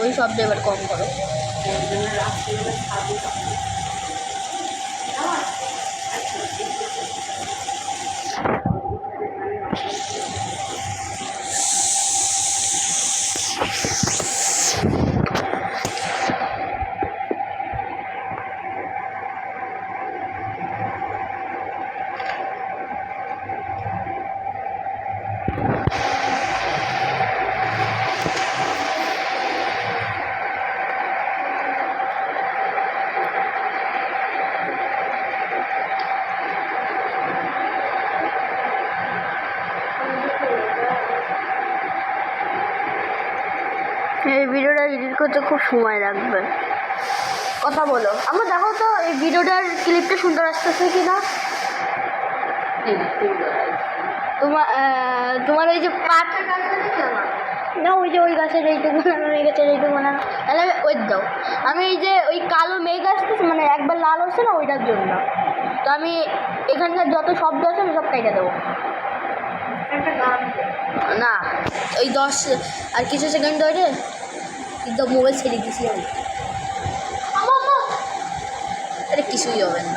ওই শব্দ এবার কম করো। এই ভিডিওটা এডিট করতে খুব সময় লাগবে। কথা বলো, আমার দেখো তো এই ভিডিওটার ক্লিপটা সুন্দর আসতেছে কি না। তোমার ওই যে পাট না, ওই যে ওই গাছের এইটুকু বানানো, ওই গাছের এইটুকু বানানো, তাহলে ওই দাও। আমি এই যে ওই কালো মেঘ আসতেছে, মানে একবার লাল হচ্ছে না, ওইটার জন্য। তো আমি এখানকার যত শব্দ আছে আমি সব কেটে দেবো। না, ওই 10 আর কিছু সেকেন্ড ধরে কিন্তু মোবাইল ছেড়ে দিয়েছি আমি। আরে কিছুই হবে না।